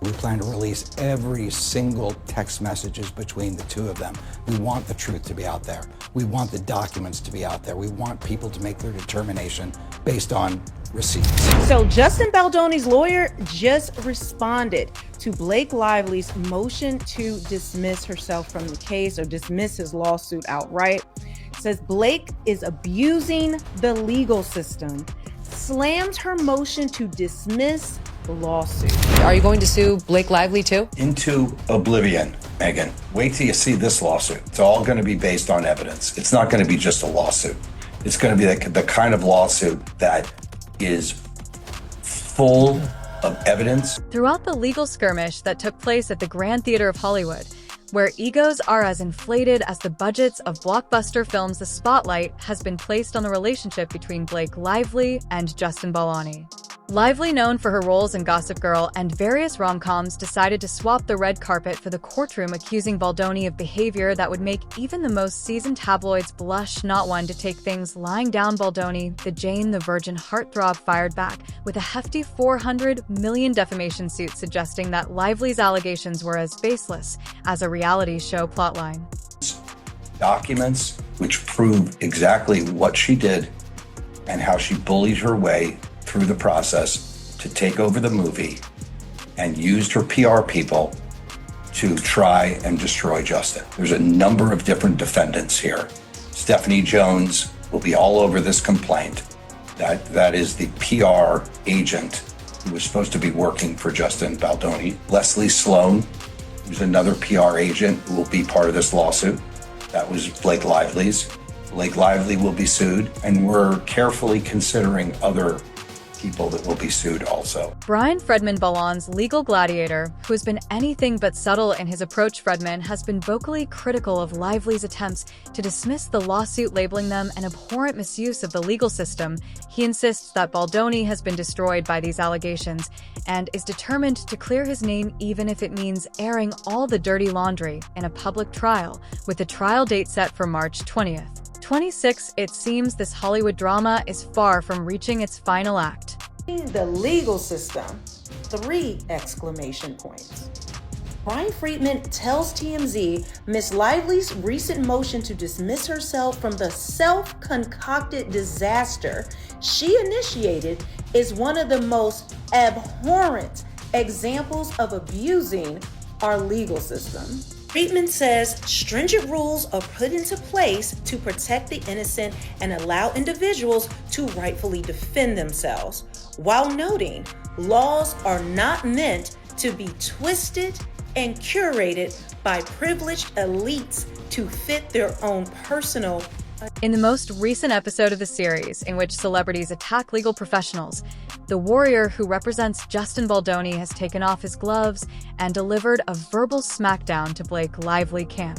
We plan to release every single text messages between the two of them. We want the truth to be out there. We want the documents to be out there. We want people to make their determination based on receipts. So Justin Baldoni's lawyer just responded to Blake Lively's motion to dismiss herself from the case or dismiss his lawsuit outright. It says Blake is abusing the legal system, slams her motion to dismiss the lawsuit. Are you going to sue Blake Lively too? Into oblivion, Megan. Wait till you see this lawsuit. It's all going to be based on evidence. It's not going to be just a lawsuit. It's going to be the kind of lawsuit that is full of evidence. Throughout the legal skirmish that took place at the Grand Theater of Hollywood, where egos are as inflated as the budgets of blockbuster films, the spotlight has been placed on the relationship between Blake Lively and Justin Baldoni. Lively, known for her roles in Gossip Girl and various rom-coms, decided to swap the red carpet for the courtroom, accusing Baldoni of behavior that would make even the most seasoned tabloids blush. Not one to take things lying down. Baldoni, the Jane the Virgin heartthrob, fired back with a hefty $400 million defamation suit, suggesting that Lively's allegations were as baseless as a reality show plotline. Documents which prove exactly what she did and how she bullied her way through the process to take over the movie and used her PR people to try and destroy Justin. There's a number of different defendants here. Stephanie Jones will be all over this complaint. That is the PR agent who was supposed to be working for Justin Baldoni. Leslie Sloan, who's another PR agent who will be part of this lawsuit. That was Blake Lively's. Blake Lively will be sued, and we're carefully considering other people that will be sued also. Bryan Freedman, Ballon's legal gladiator, who has been anything but subtle in his approach, Freedman has been vocally critical of Lively's attempts to dismiss the lawsuit, labeling them an abhorrent misuse of the legal system. He insists that Baldoni has been destroyed by these allegations and is determined to clear his name, even if it means airing all the dirty laundry in a public trial, with the trial date set for March 20th. 26. It seems this Hollywood drama is far from reaching its final act. The legal system, 3 exclamation points. Bryan Freedman tells TMZ Miss Lively's recent motion to dismiss herself from the self-concocted disaster she initiated is one of the most abhorrent examples of abusing our legal system. Freedman says stringent rules are put into place to protect the innocent and allow individuals to rightfully defend themselves, while noting laws are not meant to be twisted and curated by privileged elites to fit their own personal. In the most recent episode of the series, in which celebrities attack legal professionals, the warrior who represents Justin Baldoni has taken off his gloves and delivered a verbal smackdown to Blake Lively camp.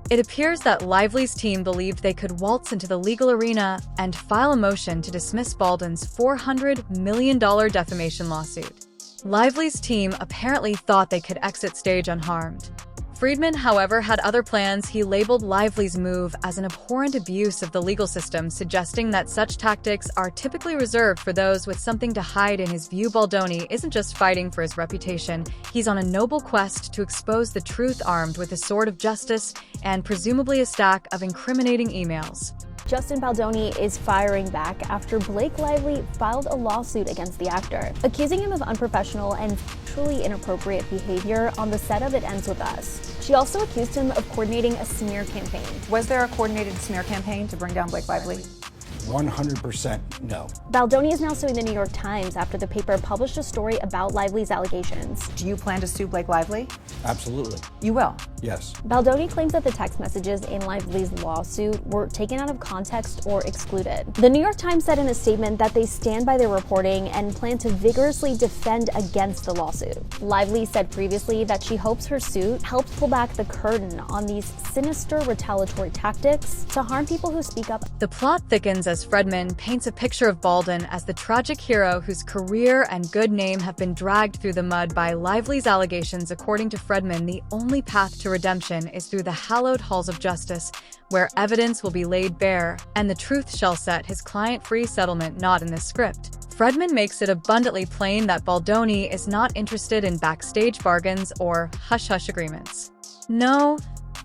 It appears that Lively's team believed they could waltz into the legal arena and file a motion to dismiss Baldwin's $400 million defamation lawsuit. Lively's team apparently thought they could exit stage unharmed. Freedman, however, had other plans. He labeled Lively's move as an abhorrent abuse of the legal system, suggesting that such tactics are typically reserved for those with something to hide. In his view, Baldoni isn't just fighting for his reputation, he's on a noble quest to expose the truth, armed with a sword of justice and presumably a stack of incriminating emails. Justin Baldoni is firing back after Blake Lively filed a lawsuit against the actor, accusing him of unprofessional and truly inappropriate behavior on the set of It Ends With Us. She also accused him of coordinating a smear campaign. Was there a coordinated smear campaign to bring down Blake Lively? 100% no. Baldoni is now suing the New York Times after the paper published a story about Lively's allegations. Do you plan to sue Blake Lively? Absolutely. You will? Yes. Baldoni claims that the text messages in Lively's lawsuit were taken out of context or excluded. The New York Times said in a statement that they stand by their reporting and plan to vigorously defend against the lawsuit. Lively said previously that she hopes her suit helps pull back the curtain on these sinister retaliatory tactics to harm people who speak up. The plot thickens as Freedman paints a picture of Baldwin as the tragic hero whose career and good name have been dragged through the mud by Lively's allegations. According to Freedman, the only path to redemption is through the hallowed halls of justice, where evidence will be laid bare and the truth shall set his client free. Settlement not in this script. Freedman makes it abundantly plain that Baldoni is not interested in backstage bargains or hush-hush agreements. No,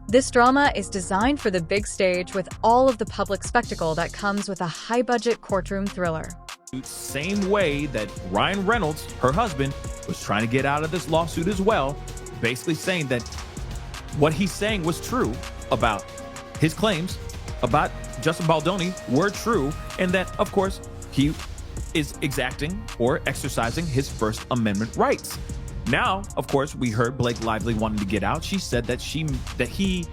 this drama is designed for the big stage with all of the public spectacle that comes with a high-budget courtroom thriller. Same way that Ryan Reynolds, her husband, was trying to get out of this lawsuit as well, basically saying that what he's saying was true about his claims about Justin Baldoni were true, and that, of course, he is exacting or exercising his First Amendment rights. Now, of course, we heard Blake Lively wanting to get out. She said that he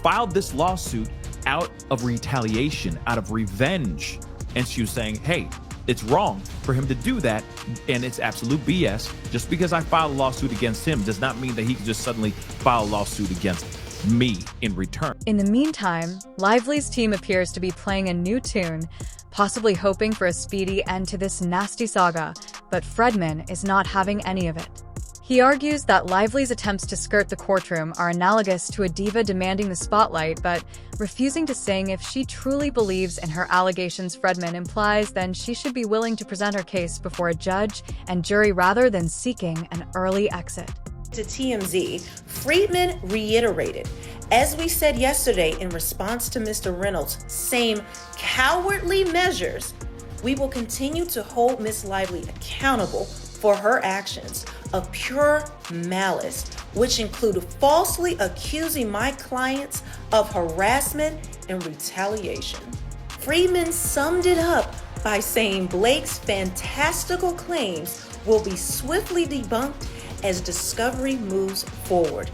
filed this lawsuit out of retaliation, out of revenge. And she was saying, hey, it's wrong for him to do that, and it's absolute BS. Just because I filed a lawsuit against him does not mean that he can just suddenly file a lawsuit against me in return. In the meantime, Lively's team appears to be playing a new tune, possibly hoping for a speedy end to this nasty saga, but Freedman is not having any of it. He argues that Lively's attempts to skirt the courtroom are analogous to a diva demanding the spotlight, but refusing to sing if she truly believes in her allegations Freedman implies, then she should be willing to present her case before a judge and jury rather than seeking an early exit. To TMZ, Freedman reiterated, as we said yesterday in response to Mr. Reynolds' same cowardly measures, we will continue to hold Ms. Lively accountable for her actions of pure malice, which included falsely accusing my clients of harassment and retaliation. Freedman summed it up by saying Blake's fantastical claims will be swiftly debunked as discovery moves forward,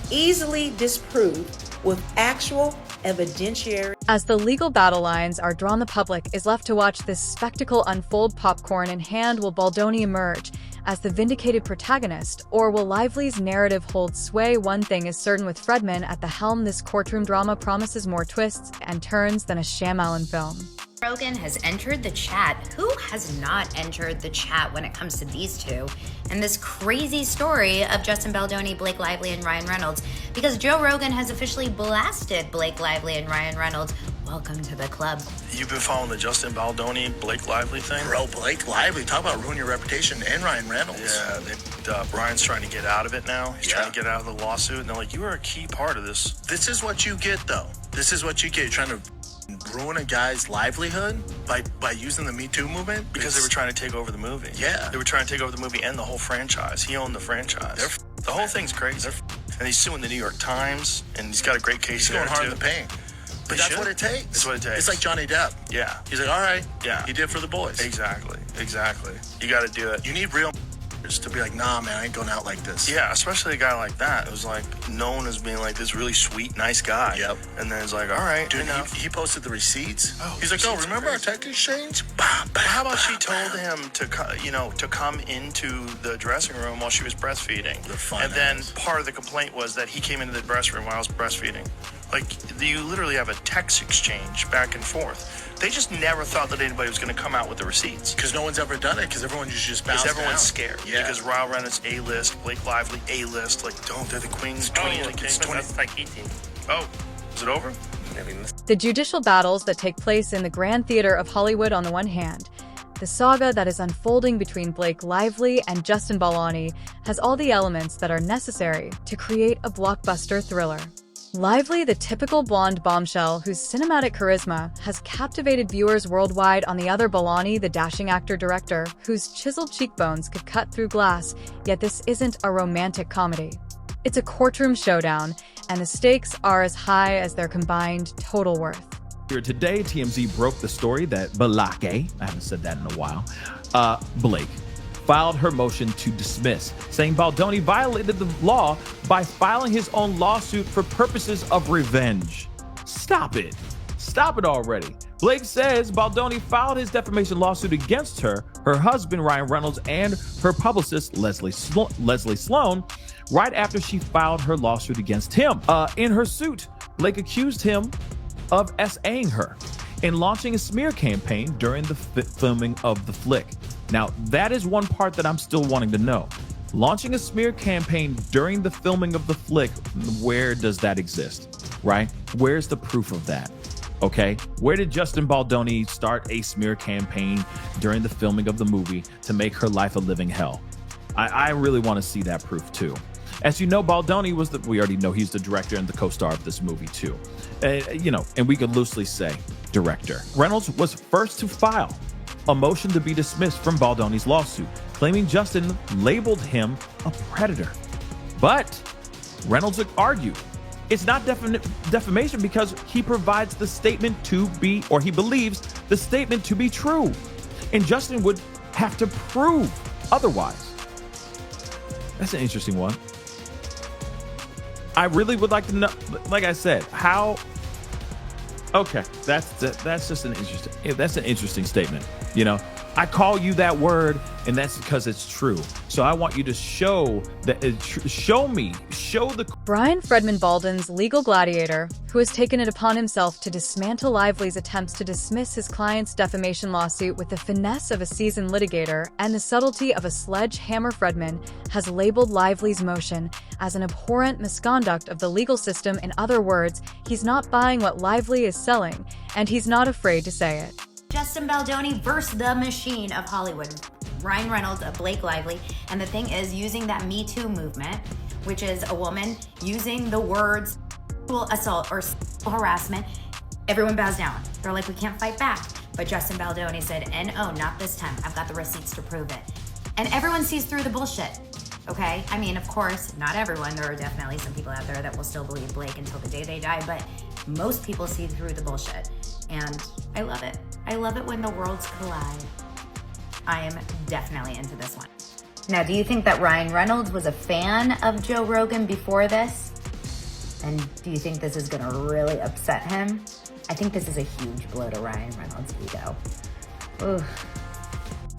easily disproved with actual evidentiary. As the legal battle lines are drawn, the public is left to watch this spectacle unfold. Popcorn in hand, will Baldoni emerge as the vindicated protagonist, or will Lively's narrative hold sway? One thing is certain, with Freedman at the helm, this courtroom drama promises more twists and turns than a Shyamalan film. Rogan has entered the chat. Who has not entered the chat when it comes to these two? And this crazy story of Justin Baldoni, Blake Lively, and Ryan Reynolds, because Joe Rogan has officially blasted Blake Lively and Ryan Reynolds. Welcome to the club. You've been following the Justin Baldoni, Blake Lively thing? Bro, Blake Lively, talk about ruining your reputation, and Ryan Reynolds. Yeah, Brian's trying to get out of it now. He's trying to get out of the lawsuit, and they're like, you were a key part of this. This is what you get, though. This is what you get. You're trying to ruin a guy's livelihood by using the Me Too movement? Because they were trying to take over the movie. Yeah. They were trying to take over the movie and the whole franchise. He owned the franchise. The whole thing's crazy. And he's suing the New York Times, and he's got a great case there, He's going hard too. in the paint. But that's what it takes. That's what it takes. It's like Johnny Depp. Yeah. He's like, all right. Yeah. He did it for the boys. Exactly. You got to do it. You need real to be like, nah, man, I ain't going out like this. Yeah, especially a guy like that who's like known as being like this really sweet, nice guy. Yep. And then it's like, all right, Dude, he posted the receipts. Oh, He's like, oh, receipts remember are our tech exchange? Well, how about she told him to come into the dressing room while she was breastfeeding? And then part of the complaint was that he came into the dressing room while I was breastfeeding. Like, you literally have a text exchange back and forth. They just never thought that anybody was going to come out with the receipts. Because no one's ever done it, because everyone just bows down. Because everyone's scared. Yeah. Because Ryan Reynolds A-list, Blake Lively A-list, like, don't, they're the queens. 20, it's 20. That's like 18. Oh, is it over? The judicial battles that take place in the Grand Theater of Hollywood on the one hand, the saga that is unfolding between Blake Lively and Justin Baldoni has all the elements that are necessary to create a blockbuster thriller. Lively, the typical blonde bombshell whose cinematic charisma has captivated viewers worldwide. On the other, Baldoni, the dashing actor-director whose chiseled cheekbones could cut through glass. Yet this isn't a romantic comedy. It's a courtroom showdown, and the stakes are as high as their combined total worth. Here today, TMZ broke the story that Blake, I haven't said that in a while, Blake, filed her motion to dismiss, saying Baldoni violated the law by filing his own lawsuit for purposes of revenge. Stop it. Stop it already. Blake says Baldoni filed his defamation lawsuit against her husband Ryan Reynolds, and her publicist Leslie Sloan right after she filed her lawsuit against him. In her suit, Blake accused him of SAing her and launching a smear campaign during the filming of the flick. Now, that is one part that I'm still wanting to know. Launching a smear campaign during the filming of the flick, where does that exist, right? Where's the proof of that? Okay, where did Justin Baldoni start a smear campaign during the filming of the movie to make her life a living hell? I really want to see that proof too. As you know, Baldoni we already know he's the director and the co-star of this movie too. And we could loosely say director. Reynolds was first to file a motion to be dismissed from Baldoni's lawsuit, claiming Justin labeled him a predator. But Reynolds argued it's not defamation because he provides the statement to be, or he believes the statement to be true. And Justin would have to prove otherwise. That's an interesting one. I really would like to know, like I said, how. Okay, that's just an interesting statement. I call you that word, and that's because it's true. So I want you to show that. Show the. Bryan Freedman Baldwin's legal gladiator, who has taken it upon himself to dismantle Lively's attempts to dismiss his client's defamation lawsuit with the finesse of a seasoned litigator and the subtlety of a sledgehammer, Freedman has labeled Lively's motion as an abhorrent misconduct of the legal system. In other words, he's not buying what Lively is selling, and he's not afraid to say it. Justin Baldoni versus the machine of Hollywood. Ryan Reynolds, Blake Lively. And the thing is, using that Me Too movement, which is a woman using the words sexual assault or sexual harassment, everyone bows down. They're like, we can't fight back. But Justin Baldoni said, "No, not this time. I've got the receipts to prove it." And everyone sees through the bullshit. Okay? I mean, of course, not everyone. There are definitely some people out there that will still believe Blake until the day they die, but most people see through the bullshit. And I love it. I love it when the worlds collide. I am definitely into this one. Now, do you think that Ryan Reynolds was a fan of Joe Rogan before this? And do you think this is gonna really upset him? I think this is a huge blow to Ryan Reynolds' ego. Oof.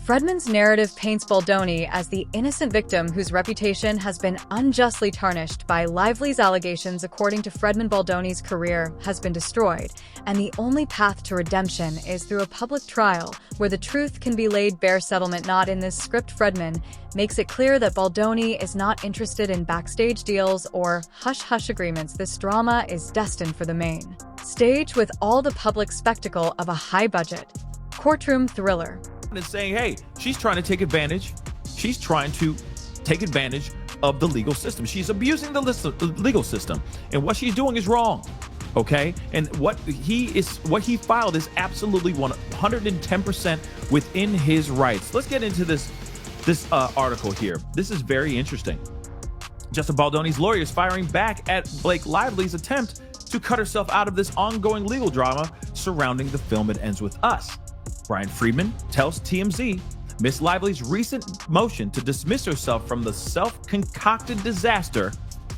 Freedman's narrative paints Baldoni as the innocent victim whose reputation has been unjustly tarnished by Lively's allegations. According to Freedman, Baldoni's career has been destroyed, and the only path to redemption is through a public trial where the truth can be laid bare. Settlement not in this script. Freedman makes it clear that Baldoni is not interested in backstage deals or hush-hush agreements. This drama is destined for the main stage with all the public spectacle of a high-budget courtroom thriller. And saying, hey, she's trying to take advantage. She's trying to take advantage of the legal system. She's abusing the legal system, and what she's doing is wrong. Okay, and what he filed is absolutely 110% within his rights. Let's get into this article here. This is very interesting. Justin Baldoni's lawyer is firing back at Blake Lively's attempt to cut herself out of this ongoing legal drama surrounding the film It Ends With Us. Bryan Freedman tells TMZ Miss Lively's recent motion to dismiss herself from the self-concocted disaster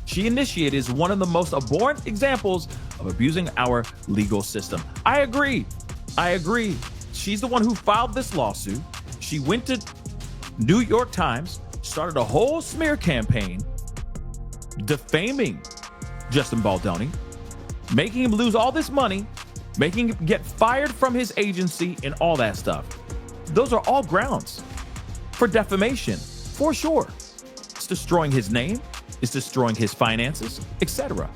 she initiated is one of the most abhorrent examples of abusing our legal system. I agree. She's the one who filed this lawsuit. She went to New York Times, started a whole smear campaign defaming Justin Baldoni, making him lose all this money, making him get fired from his agency and all that stuff. Those are all grounds for defamation, for sure. It's destroying his name, it's destroying his finances, etc.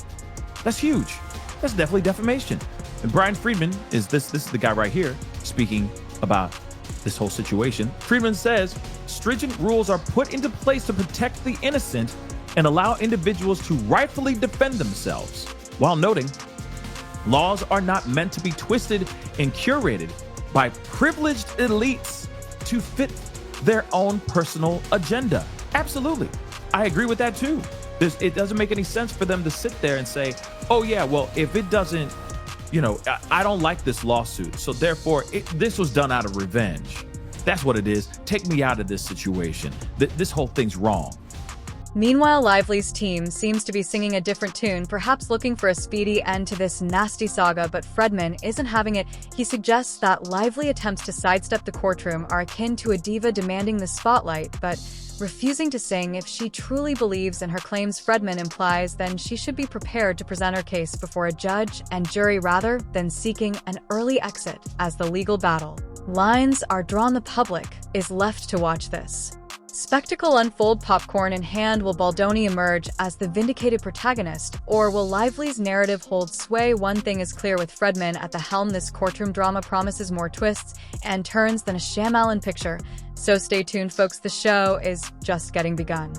That's huge. That's definitely defamation. And Bryan Freedman is this is the guy right here speaking about this whole situation. Freedman says stringent rules are put into place to protect the innocent and allow individuals to rightfully defend themselves, while noting laws are not meant to be twisted and curated by privileged elites to fit their own personal agenda. Absolutely. I agree with that too. It doesn't make any sense for them to sit there and say, oh yeah, well, if it doesn't, I don't like this lawsuit, so therefore this was done out of revenge. That's what it is. Take me out of this situation. This whole thing's wrong. Meanwhile, Lively's team seems to be singing a different tune, perhaps looking for a speedy end to this nasty saga, but Freedman isn't having it. He suggests that Lively attempts to sidestep the courtroom are akin to a diva demanding the spotlight, but refusing to sing. If she truly believes in her claims, Freedman implies, then she should be prepared to present her case before a judge and jury rather than seeking an early exit as the legal battle lines are drawn. The public is left to watch this. Spectacle unfold, popcorn in hand. Will Baldoni emerge as the vindicated protagonist, or will Lively's narrative hold sway? One thing is clear with Freedman at the helm, this courtroom drama promises more twists and turns than a Shyamalan picture. So stay tuned, folks. The show is just getting begun.